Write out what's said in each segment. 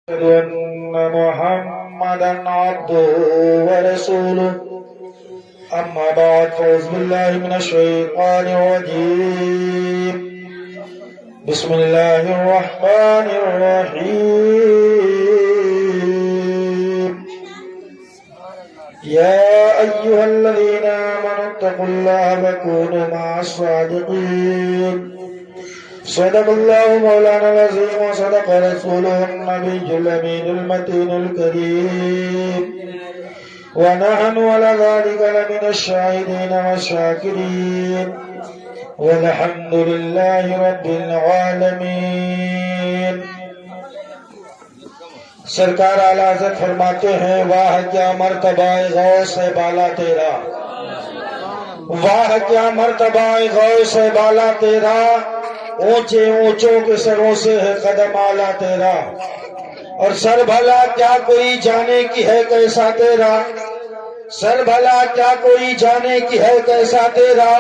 أشهد أن محمدا عبده ورسوله أما بعد فأعوذ بالله من الشيطان الرجيم بسم الله الرحمن الرحيم يا أيها الذين آمنوا اتقوا الله وكونوا مع الصادقين صدق الله مولانا العظيم وصدق رسوله النبي الأمين المتين الكريم ونحن على ذلك لمن الشاهدين والشاكرين والحمد لله رب العالمین۔ سرکار اعلیٰ حضرت فرماتے ہیں واہ کیا مرتبہ غوث بالا تیرا، واہ کیا مرتبہ غوث بالا تیرا، اونچے اونچوں کے سروں سے ہے قدم آلہ تیرا، اور سر بھلا کیا کوئی جانے کی ہے کیسا تیرا، سر بھلا کیا کوئی جانے کی ہے کیسا تیرا،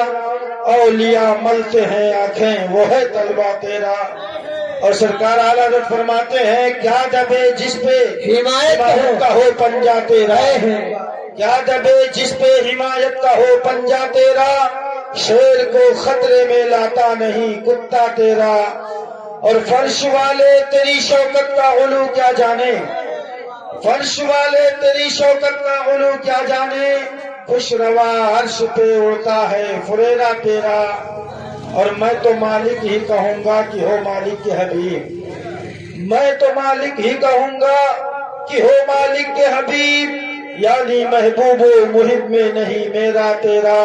اولیاء ملتے ہیں آنکھیں وہ ہے طلبہ تیرا۔ اور سرکار اعلیٰ حضرت فرماتے ہیں کیا دبے جس پہ حمایت کا ہو پنجہ تیرا، کیا دبے جس پہ حمایت کا ہو پنجہ تیرا، شیر کو خطرے میں لاتا نہیں کتا تیرا، اور فرش والے تیری شوکت کا علو کیا جانے، فرش والے تیری شوکت کا علو کیا جانے، خوش روا عرش پہ اڑتا ہے فریرا تیرا، اور میں تو مالک ہی کہوں گا کہ ہو مالک کے حبیب، میں تو مالک ہی کہوں گا کہ ہو مالک کے حبیب، یعنی محبوب و محب میں نہیں میرا تیرا،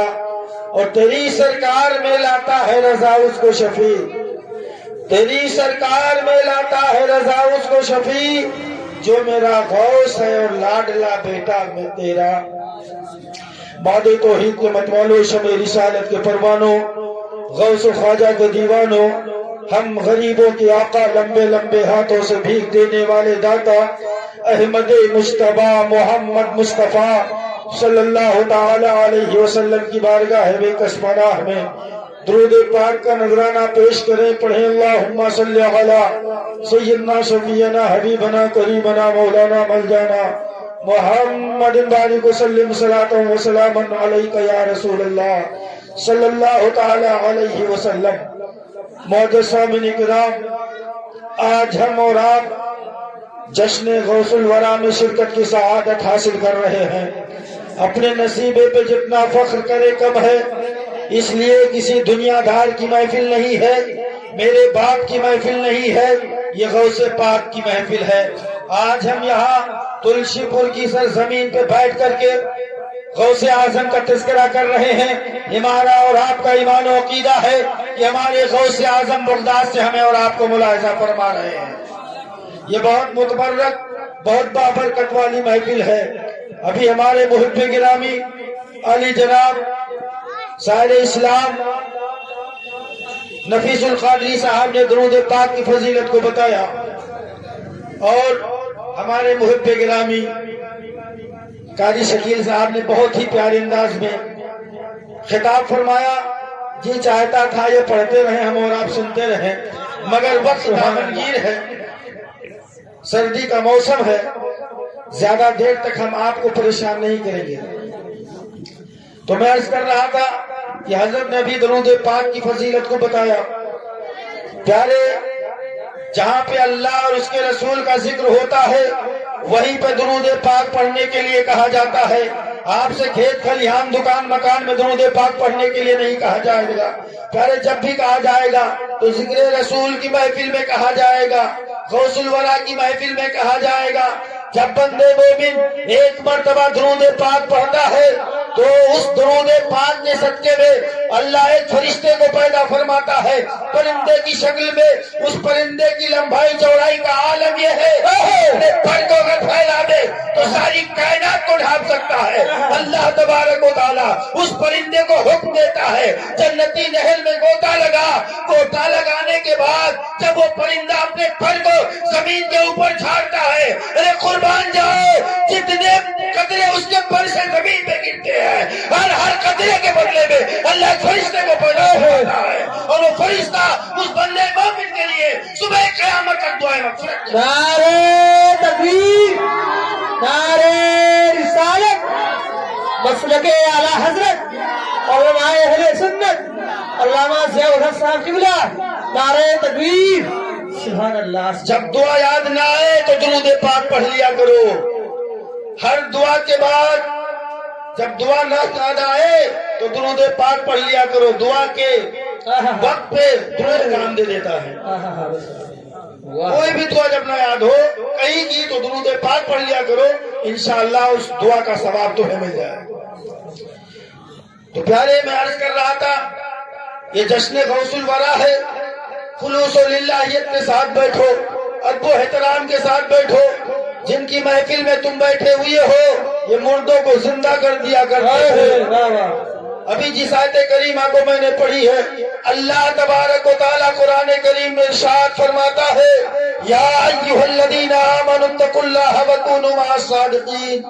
اور تیری سرکار میں لاتا ہے رضا اس کو شفیع، تیری سرکار میں لاتا ہے رضا اس کو شفیع، جو میرا غوث ہے اور لاڈلا بیٹا میں تیرا۔ باد توحید کے متوالو شمع رسالت کے پروانوں، غوث و خواجہ کے دیوانوں، ہم غریبوں کے آقا لمبے لمبے ہاتھوں سے بھیک دینے والے داتا احمد مجتبیٰ محمد مصطفیٰ صلی اللہ تعالی علیہ وسلم کی بارگاہ بے کس پناہ میں درود پاک کا نذرانہ پیش کریں، پڑھیں اللہم صلی علی سیدنا شفیعنا حبیبنا قریبنا مولانا ملجانا محمد بارک وسلم صلاۃ و سلام علیک یا رسول اللہ صلی اللہ تعالی علیہ وسلم۔ معزز سامعین کرام، آج ہم اور آپ جشن غوث الورا میں شرکت کی سعادت حاصل کر رہے ہیں۔ اپنے نصیبے پہ جتنا فخر کرے کم ہے، اس لیے کسی دنیا دار کی محفل نہیں ہے، میرے باپ کی محفل نہیں ہے، یہ غوث پاک کی محفل ہے۔ آج ہم یہاں تلسی پور کی سرزمین پہ بیٹھ کر کے غوث اعظم کا تذکرہ کر رہے ہیں۔ ہمارا اور آپ کا ایمان و عقیدہ ہے کہ ہمارے غوث اعظم بغداد سے ہمیں اور آپ کو ملاحظہ فرما رہے ہیں۔ یہ بہت متبرک، بہت بابرکت والی محفل ہے۔ ابھی ہمارے محب گرامی علی جناب سائر اسلام نفیس القادری صاحب نے درود پاک کی فضیلت کو بتایا، اور ہمارے محب گرامی قاری شکیل صاحب نے بہت ہی پیارے انداز میں خطاب فرمایا۔ جی چاہتا تھا یہ پڑھتے رہیں ہم اور آپ سنتے رہیں، مگر وقت دامنگیر ہے، سردی کا موسم ہے، زیادہ دیر تک ہم آپ کو پریشان نہیں کریں گے۔ تو میں عرض کر رہا تھا کہ حضرت نے بھی درود پاک کی فضیلت کو بتایا۔ پیارے، جہاں پہ اللہ اور اس کے رسول کا ذکر ہوتا ہے وہیں پہ درود پاک پڑھنے کے لیے کہا جاتا ہے۔ آپ سے کھیت کھلیان دکان مکان میں درود پاک پڑھنے کے لیے نہیں کہا جائے گا۔ پیارے، جب بھی کہا جائے گا تو ذکر رسول کی محفل میں کہا جائے گا، غوث الورا کی محفل میں کہا جائے گا۔ جب بندے مومن ایک مرتبہ درود پاک پڑھتا ہے تو اس درود پاک کے صدقے میں اللہ ایک فرشتے کو پیدا فرماتا ہے پرندے کی شکل میں۔ اس پرندے کی لمبائی چوڑائی کا عالم یہ ہے کہ پر کو اگر پھیلا دے تو ساری کائنات کو ڈھانپ سکتا ہے۔ اللہ تبارک و تعالیٰ اس پرندے کو حکم دیتا ہے جنتی نہر میں گوتا لگا، گوتا لگانے کے بعد جب وہ پرندہ اپنے پر کو زمین کے اوپر جھاڑتا ہے، ارے قربان جاؤ جتنے قطرے اس کے پر سے زمین پہ گرتے ہیں، ہر قطرے کے بدلے میں اللہ فرشتے کو پیدا کرتا ہے، اور وہ فرشتہ اس بندے مومن کے لیے صبح قیامت تک دعائیں مغفرت سکے اعلیٰ حضرت علماء اہل سنت علامہ ضیاء الحق صاحب قبلہ نعرہ تکبیر سبحان اللہ۔ جب دعا یاد نہ آئے تو درود پاک پڑھ لیا کرو، ہر دعا کے بعد جب دعا نہ یاد آئے تو درود پاک پڑھ لیا کرو، دعا کے وقت پہ درود کام دے دیتا ہے۔ کوئی بھی دعا جب نہ یاد ہو کہیں کی تو درود پاک پڑھ لیا کرو، انشاءاللہ اس دعا کا ثواب تمہیں مل جائے گا۔ تو پیارے میں عرض کر رہا تھا یہ جشن غوث الورا ہے، خلوص و للہیت کے ساتھ بیٹھو، ادب و احترام کے ساتھ بیٹھو، جن کی محفل میں تم بیٹھے ہوئے ہو یہ مردوں کو زندہ کر دیا کرتے ہیں۔ ابھی جس آیت کریمہ کو میں نے پڑھی ہے، اللہ تبارک و تعالیٰ قرآن کریم میں ارشاد فرماتا ہے یا ایھا الذین آمنوا اتقوا اللہ وکونوا مع الصادقین۔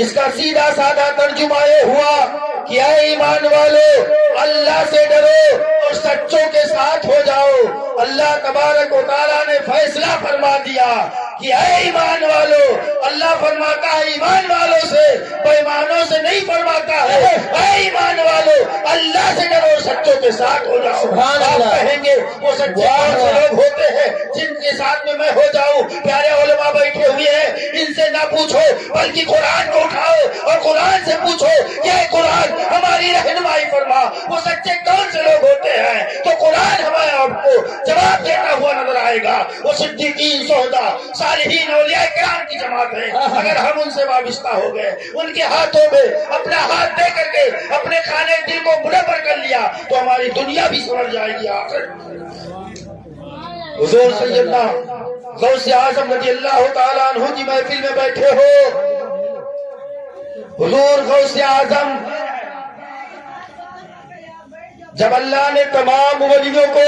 اس کا سیدھا سادہ ترجمہ یہ ہوا کہ اے ایمان والو اللہ سے ڈرو اور سچوں کے ساتھ ہو جاؤ۔ اللہ تبارک و تعالیٰ نے فیصلہ فرما دیا کہ اے ایمان والو، اللہ فرماتا ہے ایمان والوں سے، بے ایمانوں سے نہیں فرماتا ہے۔ اے ایمان والو اللہ سے ڈرو اور سچوں کے ساتھ ہو جاؤ۔ آپ کہیں گے وہ سچے کون سے لوگ ہوتے ہیں جن کے ساتھ میں ہو جاؤں؟ پیارے علماء بیٹھے ہوئے ہیں، ان سے نہ پوچھو بلکہ قرآن کو اٹھاؤ اور قرآن سے پوچھو کہ اے قرآن ہماری رہنمائی فرما، وہ سچے کون سے لوگ ہوتے ہیں؟ تو قرآن ہمارے آپ کو جواب دیتا ہوا نظر آئے گا۔ وہ صدیقین، شہداء، صالحین، اولیاء کرام کی جماعت ہے۔ اگر ہم ان سے وابستہ ہو گئے، ان کے ہاتھوں میں اپنا ہاتھ دے کر کے اپنے کھانے دل کو منور کر لیا تو ہماری دنیا بھی سنور جائے گی آخر۔ حضور سیدنا غوث اعظم رضی اللہ تعالیٰ عنہ کی محفل میں بیٹھے ہو، حضور غوث اعظم جب اللہ نے تمام ولیوں کو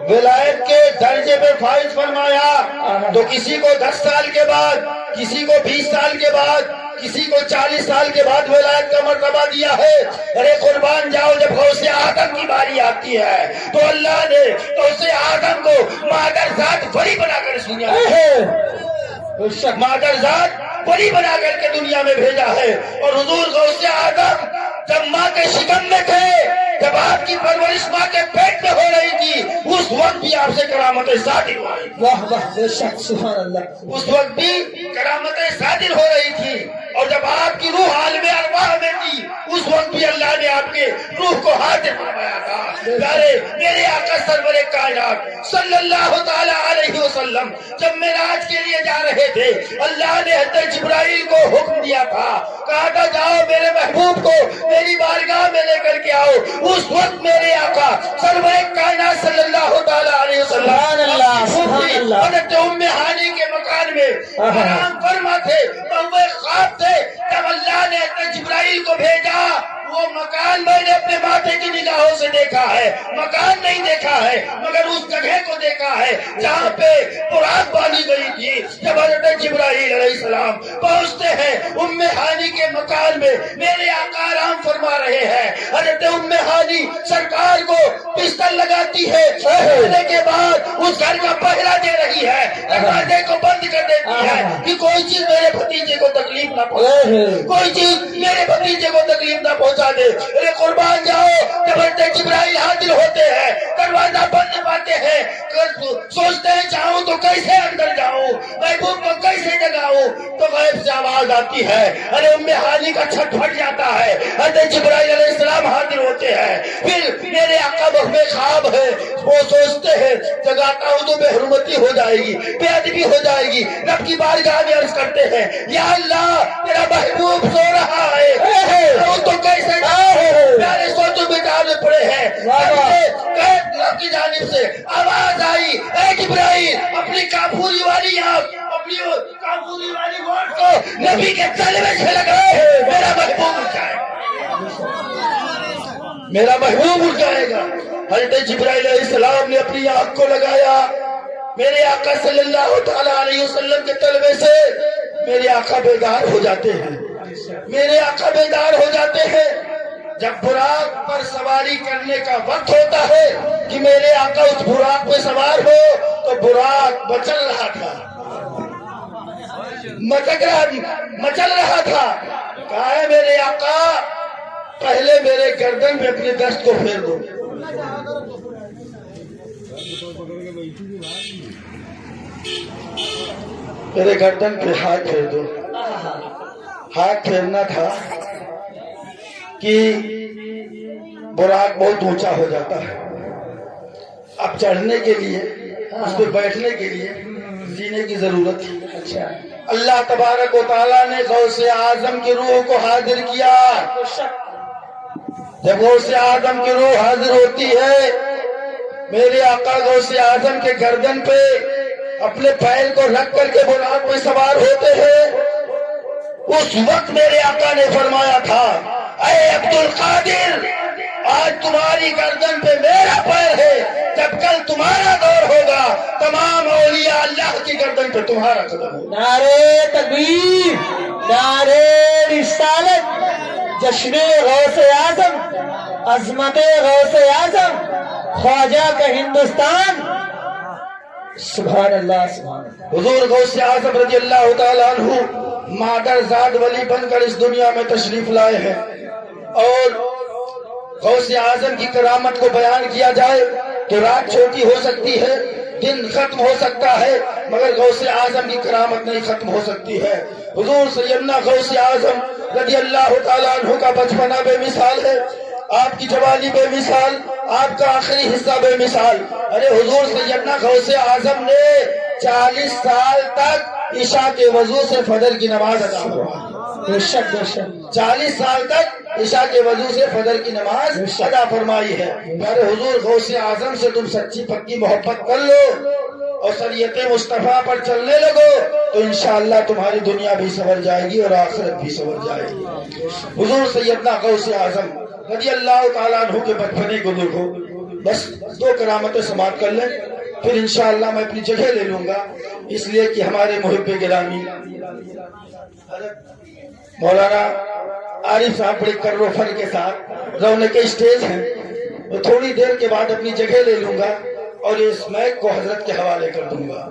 ولایت کے درجے پہ فائز فرمایا تو کسی کو 10 سال کے بعد، کسی کو 20 سال کے بعد، کسی کو 40 سال کے بعد ولایت کا مرتبہ دیا ہے۔ ارے قربان جاؤ، جب غوث اعظم کی باری آتی ہے تو اللہ نے غوث اعظم کو مادر ذات بڑی بنا کر دنیا میں مادر ذات بڑی بنا کر کے دنیا میں بھیجا ہے۔ اور حضور غوث اعظم جب ماں کے شکم میں تھے، جب آپ کی پرورش ماں کے پیٹ میں ہو رہی تھی، اس وقت بھی آپ سے کرامتیں صادر ہو رہی تھی۔ واہ واہ بے شک سبحان اللہ۔ اس وقت بھی کرامتیں صادر ہو رہی تھی، اور جب آپ کی روح عالم ارواح میں تھی اس وقت بھی اللہ نے آپ کے روح کو حاضر فرمایا تھا۔ پیارے میرے آقا سرور کائنات صلی اللہ تعالی علیہ وسلم جب معراج کے لیے جا رہے تھے، اللہ نے حضرت جبرائیل کو حکم دیا تھا، کہا تھا جاؤ میرے محبوب کو میری بارگاہ میں لے کر کے آؤ۔ اس وقت میرے آقا سرور کائنات صلی اللہ تعالی علیہ وسلم حضرت ام ہانی کے مکان میں آرام فرما تھے، وہ خواب تھے۔ جب اللہ نے حضرت جبرائیل کو بھیجا، وہ مکان میں نے اپنے ماتھے کی نگاہوں سے دیکھا ہے، مکان نہیں دیکھا ہے مگر اس جگہ کو دیکھا ہے جہاں پہ براق باندھی گئی تھی۔ جب حضرت جبرائیل علیہ السلام پہنچتے ہیں ام ہانی کے مکان میں، میرے آقا آرام فرما رہے ہیں، حضرت ام ہانی سرکار کو پستل لگاتی ہے، لگانے کے بعد اس گھر کا پہرا دے رہی ہے، دروازے کو بند کر دیتی ہے کہ کوئی چیز میرے بھتیجے کو تکلیف نہ پہنچے، کوئی چیز میرے بھتیجے کو تکلیف نہ پہنچا دے۔ ارے قربان جاؤ، جب حضرت جبرائیل حاضر ہوتے ہیں، دروازہ بند پاتے ہیں، سوچتے ہیں جاؤں تو کیسے اندر جاؤں، محبوب کو کیسے جگاؤں، تو غیب سے آواز آتی ہے، ارے ام ہانی کا چھت پھٹ جاتا ہے، حضرت جبرائیل علیہ السلام حاضر ہوتے ہیں۔ پھر میرے آقا بہمے خواب ہے، وہ سوچتے ہیں جگاتا ہوں تو بے حرمتی ہو جائے گی، بے ادبی ہو جائے گی، رب کی بارگاہ میں عرض کرتے ہیں یا اللہ تیرا محبوب سو رہا ہے، تو کیسے پیارے سوچو بچانے پڑے ہیں۔ رب کی جانب سے آواز آئی، اے جبرائیل اپنی کافوری والی آنکھ، اپنی کافوری والی ووٹ کو نبی کے تلوے سے لگائے، میرا محبوب اٹھ جائے گا، میرا محبوب اٹھ جائے گا۔ حضرت جبرائیل علیہ السلام نے اپنی آنکھ کو لگایا، میرے آقا صلی اللہ تعالی علیہ وسلم کے تلوے سے میرے آقا بیدار ہو جاتے ہیں، میرے آقا بیدار ہو جاتے ہیں۔ جب براق پر سواری کرنے کا وقت ہوتا ہے کہ میرے آقا اس براق پہ سوار ہو تو براق مچل رہا تھا، مچل رہا تھا، کہا ہے میرے آقا پہلے میرے گردن پہ اپنے دست کو پھیر دو. میرے گردن پہ ہاتھ پھیر دو. ہاتھ پھیرنا تھا کہ براق بہت اونچا ہو جاتا ہے. اب چڑھنے کے لیے اس پہ بیٹھنے کے لیے زینے کی ضرورت تھی. اچھا اللہ تبارک و تعالیٰ نے غوث اعظم کی روح کو حاضر کیا. جب غوث اعظم کی روح حاضر ہوتی ہے میرے آقا غوث اعظم کے گردن پہ اپنے پیر کو رکھ کر کے براق پہ سوار ہوتے ہیں. اس وقت میرے آقا نے فرمایا تھا اے عبد القادر آج تمہاری گردن پہ میرا پیر ہے, جب کل تمہارا دور ہوگا تمام اولیاء اللہ کی گردن پہ تمہارا قدم ہوگا. نعرے تکبیر, نعرے رسالت, جشن غوث اعظم, عظمت غوث اعظم, خواجہ کا ہندوستان. سبحان اللہ سبحان اللہ. حضور غوث اعظم رضی اللہ تعالیٰ عنہ مادر زاد ولی بن کر اس دنیا میں تشریف لائے ہیں, اور غوث اعظم کی کرامت کو بیان کیا جائے تو رات چھوٹی ہو سکتی ہے, دن ختم ہو سکتا ہے, مگر غوث اعظم کی کرامت نہیں ختم ہو سکتی ہے. حضور سیدنا غوث اعظم رضی اللہ تعالیٰ عنہ کا بچپنا بے مثال ہے, آپ کی جوانی بے مثال, آپ کا آخری حصہ بے مثال. ارے حضور سیدنا غوث اعظم نے 40 سال تک عشاء کے وضو سے فجر کی نماز ادا فرمائی. بے شک بے شک 40 سال تک عشاء کے وضو سے فجر کی نماز ادا فرمائی ہے. میرے حضور غوث اعظم سے تم سچی پکی محبت کر لو اور شریعت مصطفیٰ پر چلنے لگو تو انشاءاللہ تمہاری دنیا بھی سنور جائے گی اور آخرت بھی سنور جائے گی. حضور سیدنا غوث اعظم رضی اللہ تعالیٰ عنہ کے بچپنے کو دیکھو. بس 2 کرامتیں سماعت کر لیں پھر انشاءاللہ میں اپنی جگہ لے لوں گا, اس لیے کہ ہمارے محب گرامی مولانا عارف صاحب بڑے کر و فر کے ساتھ رونق اسٹیج ہیں, تو تھوڑی دیر کے بعد اپنی جگہ لے لوں گا اور اس میک کو حضرت کے حوالے کر دوں گا.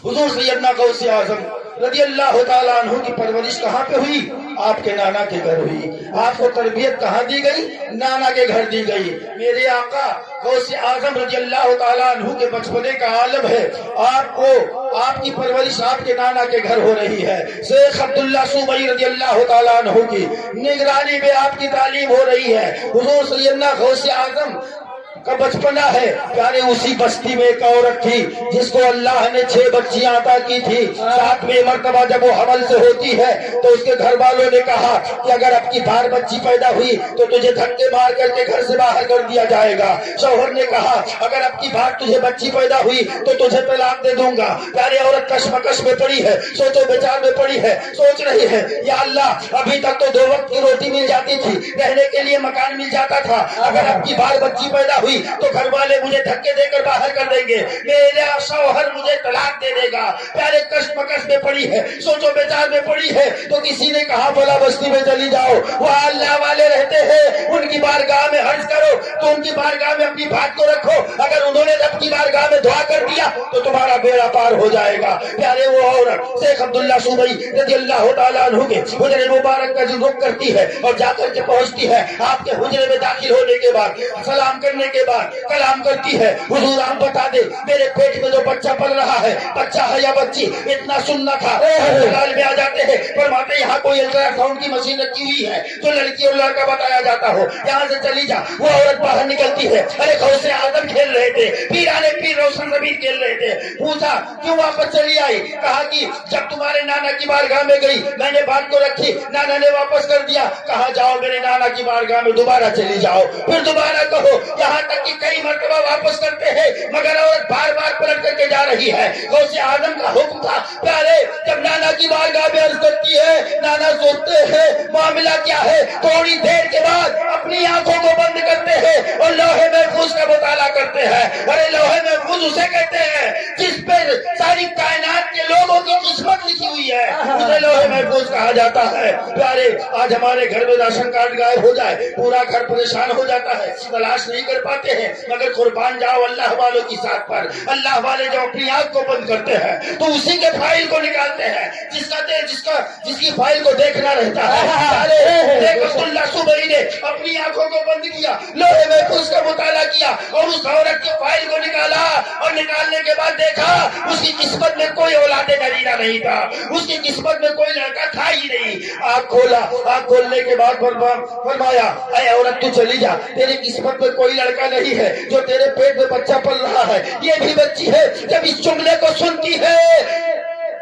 حضور سیدنا غوث اعظم رضی اللہ تعالیٰ عنہ کی پرورش کہاں پہ ہوئی؟ آپ کے نانا کے گھر ہوئی. آپ کو تربیت کہاں دی گئی؟ نانا کے گھر دی گئی. میرے آقا غوث اعظم رضی اللہ تعالیٰ عنہ کے بچپنے کا عالم ہے. آپ کی پرورش آپ کے نانا کے گھر ہو رہی ہے. شیخ عبداللہ صوبئی رضی اللہ تعالیٰ عنہ کی نگرانی میں آپ کی تعلیم ہو رہی ہے. حضور سیدنا غوث اعظم کا بچپنا ہے. پیارے اسی بستی میں ایک عورت تھی جس کو اللہ نے 6 بچیاں عطا کی تھی. 7ویں مرتبہ جب وہ حمل سے ہوتی ہے تو اس کے گھر والوں نے کہا کہ اگر اب کی بار بچی پیدا ہوئی تو تجھے دھکے مار کر کے گھر سے باہر کر دیا جائے گا. شوہر نے کہا اگر اب کی بار تجھے بچی پیدا ہوئی تو تجھے طلاق دے دوں گا. پیاری عورت کشمکش میں پڑی ہے, سوچ و بچار میں پڑی ہے, سوچ رہی ہے یا اللہ ابھی تک تو 2 وقت کی روٹی مل جاتی تھی, رہنے کے لیے مکان مل جاتا تھا, اگر اب کی بار بچی پیدا ہوئی تو گھر والے مجھے دھکے دے کر باہر کر دیں گے, میرا شوہر مجھے طلاق دے دے گا. پیارے کشمکش میں پڑی ہے, سوچو بچار میں پڑی ہے, تو کسی نے کہا بلا بستی میں چلی جاؤ, وہاں اللہ والے رہتے ہیں, ان کی بارگاہ میں عرض کرو تو ان کی بارگاہ میں اپنی بات کو رکھو, اگر انہوں نے رب کی بارگاہ میں دعا کر دیا تو تمہارا بیڑا پار ہو جائے گا. پیارے وہ عورت شیخ عبداللہ صوبئی رضی اللہ تعالیٰ عنہ کے حجرے مبارک کا رخ کرتی ہے اور جا کر کے پہنچتی ہے. آپ کے حجرے میں داخل ہونے کے بعد سلام کرنے کے بعد کلام کرتی ہے, حضور آپ بتا دے میرے پیٹ میں جو بچہ پل رہا ہے بچہ ہے یا بچی, اتنا سننا تھا. ہسپتال میں آ جاتے ہیں, فرماتے یہاں کوئی الٹرا ساؤنڈ کی مشین رکھی ہوئی ہے تو لڑکی اور لڑکا بتایا جاتا ہو, یہاں سے چلی جا. وہ عورت باہر نکلتی ہے. ارے غوث اعظم کھیل رہے تھے, پیرانے پیر روشن زمین کھیل رہے تھے. پوچھا کیوں واپس چلی آئی؟ کہا کہ جب تمہارے نانا کی بارگاہ میں گئی میں نے بات کو رکھی, نانا نے واپس کر دیا. کہا جاؤ میرے نانا کی بارگاہ میں دوبارہ چلی جاؤ, پھر دوبارہ کہو, یہاں تک کہ کئی مرتبہ واپس کرتے ہیں مگر عورت بار بار پلٹ کر کے جا رہی ہے. غوث اعظم کا حکم تھا. پیارے جب نانا کی بارگاہ میں عرض کرتی ہے, نانا سوچتے ہیں معاملہ کیا ہے, تھوڑی دیر کے بعد اپنی آنکھوں کو بند کرتے ہیں اور لوہے محفوظ کا مطالعہ کرتے ہیں. ارے لوہے محفوظ اسے کہتے ہیں جس پہ ساری کائنات کے لوگوں کی قسمت لکھی ہوئی ہے, اسے لوہے محفوظ کہا کہا جاتا ہے پیارے آج ہمارے گھر میں راشن کارڈ غائب ہو جائے پورا گھر پریشان ہو جاتا ہے تلاش نہیں کر پاتے ہیں مگر قربان جاؤ اللہ والوں کی ذات پر اللہ والے جو اپنی آنکھ کو بند کرتے ہیں تو اسی کے فائل کو نکالتے ہیں جس کی فائل کو دیکھنا رہتا ہے عبداللہ صوبئی نے اپنی آنکھوں کو بند کیا لوہے محفوظ کا مطالعہ کیا اور اس عورت کی فائل کو نکالا اور نکالنے کے بعد دیکھا اس کی قسمت میں کوئی اولاد نرینہ نہیں تھا اس کی قسمت میں کوئی لڑکا تھا ہی نہیں آنکھ کھولا آنکھ کھولنے کے بعد فرمایا اے عورت تو چلی جا تیری قسمت میں کوئی لڑکا نہیں ہے جو تیرے پیٹ میں بچہ پل رہا ہے یہ بھی بچی ہے جب اس جملے کو سنتی ہے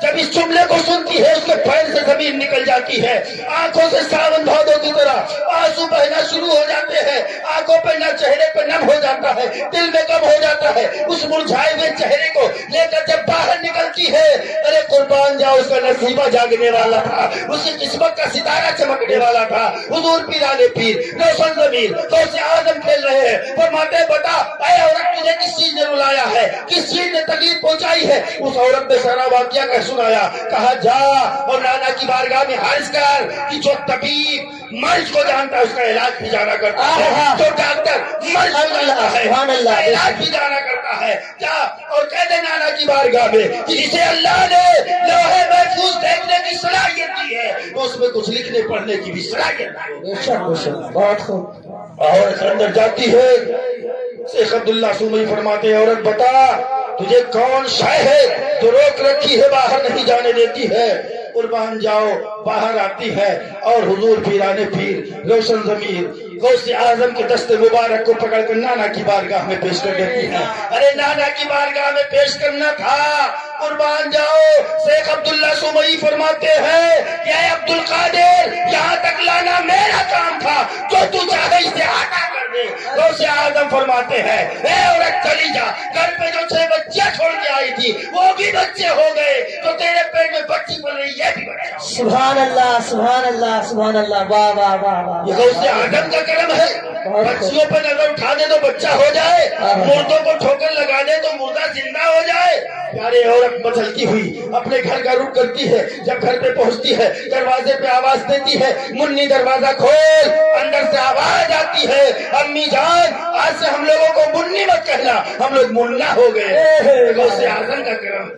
اس کے پیر سے زمین نکل جاتی ہے آنکھوں سے ساون بھادوں کی طرح آنسو بہنا شروع ہو جاتے ہیں آنکھوں پہ نہ چہرے پہ نم ہو جاتا ہے دل میں کم ہو جاتا ہے اس مرجھائے ہوئے چہرے کو لے کر جب باہر نکلتی ہے ارے قربان جاؤ اس کا نصیبہ جاگنے والا تھا اس کی قسمت کا ستارہ چمکنے والا تھا حضور پیرانے پیر روشن ضمیر غوث اعظم کھیل رہے ہیں فرماتے بتا اے عورت تجھے کس چیز نے رلایا ہے کس چیز نے تکلیف پہنچائی ہے اس عورت نے سارا واقعہ کا سنایا کہا جا اور نانا کی بارگاہ میں عرض کر کہ جو طبیب مرض کو جانتا ہے اس کا علاج بھی جانا کرتا ہے جو ڈاکٹر مرض کو جانتا ہے اس کا علاج بھی جانا کرتا ہے جا اور کہہ دے نانا کی بارگاہ میں کہ جسے اللہ نے لوہے محفوظ دیکھنے کی صلاحیت دی ہے تو اس میں کچھ لکھنے پڑھنے کی بھی صلاحیت ہے بہت خوب عورت اندر جاتی ہے شیخ عبداللہ صومعی فرماتے ہیں عورت بتا تجھے کون شے ہے جو روک رکھی ہے باہر نہیں جانے دیتی ہے قربان جاؤ باہر آتی ہے اور حضور پیرانے پیر روشن ضمیر غوث اعظم کے دست مبارک کو پکڑ کر نانا کی بارگاہ میں پیش کر دیتی ہے ارے نانا کی بارگاہ میں پیش کرنا تھا قربان جاؤ شیخ عبداللہ صومعی فرماتے ہیں کہ اے عبد القادر یہاں تک لانا میرا کام تھا جو تو چاہے اسے عطا کر دے غوث اعظم فرماتے ہیں اے عورت چلی جا گھر پہ جو 6 بچیاں چھوڑ کے آئی تھی وہ بھی بچے ہو گئے تو تیرے پیٹ میں بچی بن رہی ہے بھی بچہ سبحان اللہ سبحان اللہ سبحان اللہ واہ واہ واہ واہ یہ غوث اعظم کا کرم ہے بچیوں پہ نظر اٹھا دے تو بچہ ہو جائے مردوں کو ٹھوکر لگا دے تو مردہ زندہ ہو جائے پیارے عورت مچلتی ہوئی اپنے گھر کا رخ کرتی ہے جب گھر پہ پہنچتی ہے دروازے پہ آواز دیتی ہے منی دروازہ کھول اندر سے آواز آتی ہے امی جان آج سے ہم لوگوں کو منی مت کہنا ہم لوگ منا ہو گئے غوث اعظم کا کرم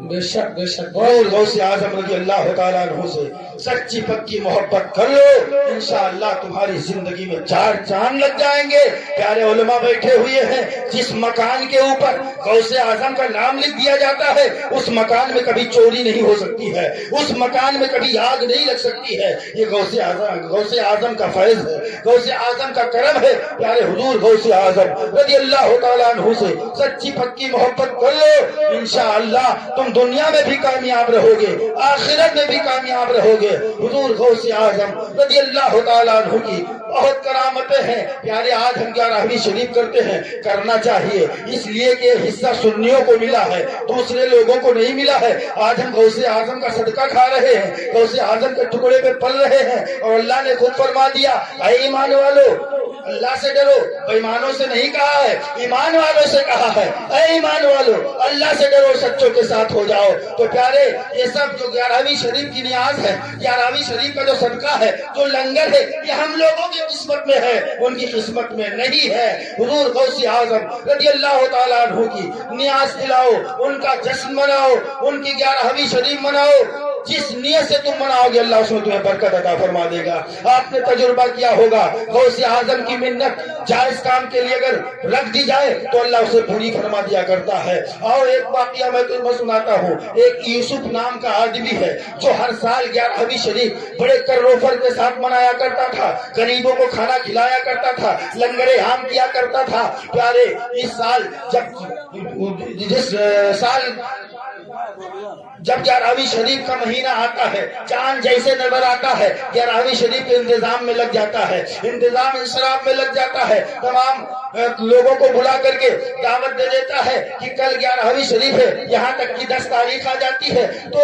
بے شک غوث اعظم رضی اللہ تعالیٰ عنہ سے سچی پکی محبت کر لو انشاءاللہ تمہاری زندگی میں 4 چاند لگ جائیں گے پیارے علماء بیٹھے ہوئے ہیں جس مکان کے اوپر غوث اعظم کا نام لکھ دیا جاتا ہے اس مکان میں کبھی چوری نہیں ہو سکتی ہے اس مکان میں کبھی آگ نہیں لگ سکتی ہے یہ غوث اعظم کا فیض ہے غوث اعظم کا کرم ہے پیارے حضور غوث اعظم رضی اللہ تعالیٰ عنہ سے سچی پکی محبت کر لو انشاءاللہ تم دنیا میں بھی کامیاب رہو گے آخرت میں بھی کامیاب رہو گے حضور غوث اعظم رضی اللہ تعالیٰ عنہ کی بہت کرامتیں ہیں پیارے آج ہم 11ویں شریف کرتے ہیں کرنا چاہیے اس لیے کہ حصہ سنیوں کو ملا ہے دوسرے لوگوں کو نہیں ملا ہے آج ہم غوث اعظم کا صدقہ کھا رہے ہیں غوث اعظم کے ٹکڑے پہ پل رہے ہیں اور اللہ نے خود فرما دیا اے ایمان والو اللہ سے ڈرو ایمانوں سے نہیں کہا ہے ایمان والوں سے کہا ہے اے ایمان والو اللہ سے ڈرو سچوں کے ساتھ ہو جاؤ تو پیارے یہ سب جو 11ویں شریف کی نیاز ہے 11ویں شریف کا جو صدقہ ہے جو لنگر ہے یہ ہم لوگوں کی قسمت میں ہے ان کی قسمت میں نہیں ہے حضور غوث اعظم رضی اللہ تعالیٰ عنہ کی نیاز دلاؤ ان کا جشن مناؤ ان کی 11ویں شریف مناؤ جس نیت سے تم مناؤ گے اللہ اس میں تمہیں برکت عطا فرما دے گا آپ نے تجربہ کیا ہوگا غوث اعظم کی منت جائز کام کے لیے اگر رکھ دی جائے تو اللہ اسے پوری فرما دیا کرتا ہے اور ایک واقعہ میں تمہیں سناتا ہوں ایک یوسف نام کا آدمی ہے جو ہر سال 11ویں شریف بڑے کروفر کے ساتھ منایا کرتا تھا غریبوں کو کھانا کھلایا کرتا تھا لنگر عام کیا کرتا تھا پیارے اس سال جب 11ویں شریف کا مہینہ آتا ہے چاند جیسے نظر آتا ہے 11ویں شریف کے انتظام میں لگ جاتا ہے انتظام انصراف میں لگ جاتا ہے تمام لوگوں کو بلا کر کے دعوت دے دیتا ہے کہ کل 11ویں شریف ہے یہاں تک کہ 10 تاریخ آ جاتی ہے تو